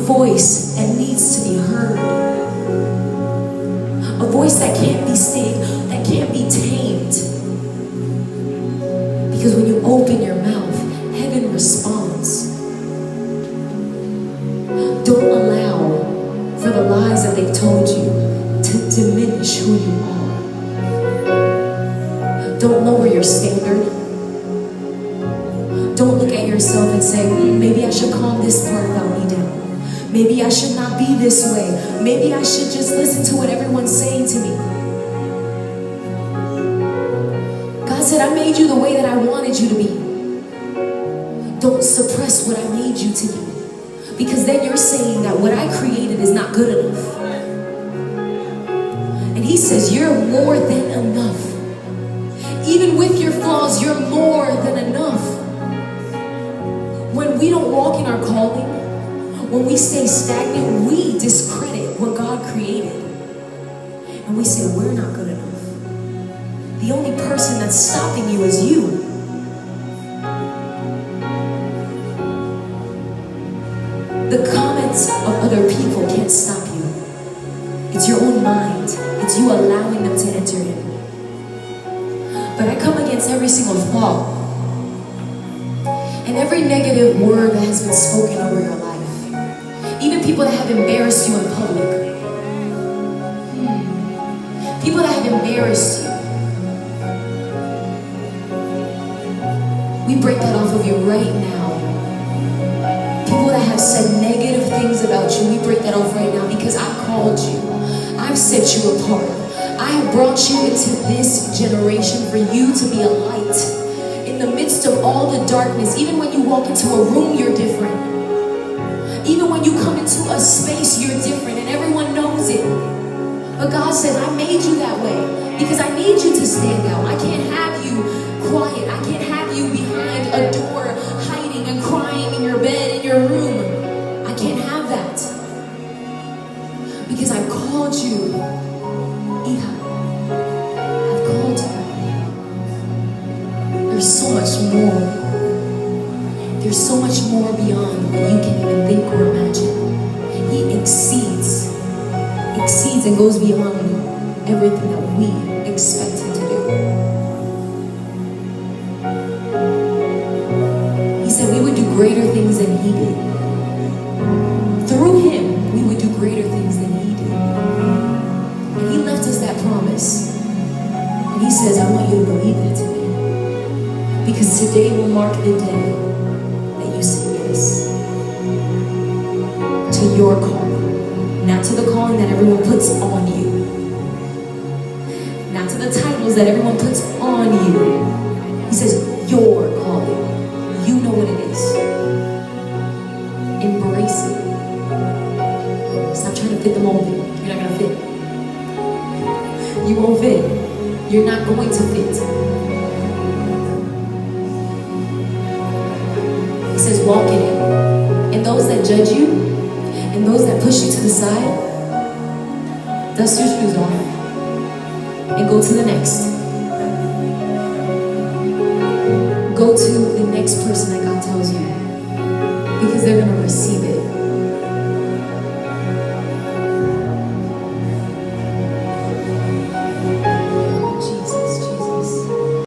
voice that needs to be heard. A voice that can't be stayed, that can't be tamed. Because when you open your mouth, heaven responds. Don't allow for the lies that they've told you to diminish who you are. Don't lower your standard. Don't look at yourself and say, maybe I should calm this part about me down. Maybe I should not be this way. Maybe I should just listen to what everyone's saying to me. God said, I made you the way that I wanted you to be. Don't suppress what I made you to be. Because then you're saying that what I created is not good enough. And he says, you're more than enough. Even with your flaws, you're more than enough. When we don't walk in our calling, when we stay stagnant, we discredit what God created. And we say, we're not good enough. The only person that's stopping you is you. The comments of other people can't stop you. It's your own mind. It's you allowing them to enter in. But I come against every single thought and every negative word that has been spoken over your life. Even people that have embarrassed you in public. People that have embarrassed you. We break that off of you right now. People that have said negative things about you, we break that off right now because I've called you. I've set you apart. I have brought you into this generation for you to be a light. In the midst of all the darkness, even when you walk into a room, you're different. Even when you come into a space, you're different and everyone knows it. But God says, I made you that way because I need you to stand out. I can't have you quiet. I can't have you behind a door, hiding and crying in your bed, in your room. I can't have that. Because I've called you. Iha. I've called you. There's so much more. There's so much more beyond what you can even think or imagine. He exceeds and goes beyond everything that we expect him to do. He said we would do greater things than he did. Through him, we would do greater things than he did. And he left us that promise. And he says, I want you to believe that today. Because today will mark the day that you say yes to your calling. Not to the calling that everyone puts on you. Not to the titles that everyone puts on you. He says, your calling. You know what it is. Embrace it. Stop trying to fit the mold. You're not going to fit. You won't fit. You're not going to fit. He says, walk in it. And those that judge you, and those that push you to the side, dust your shoes off and go to the next. Go to the next person that God tells you, because they're going to receive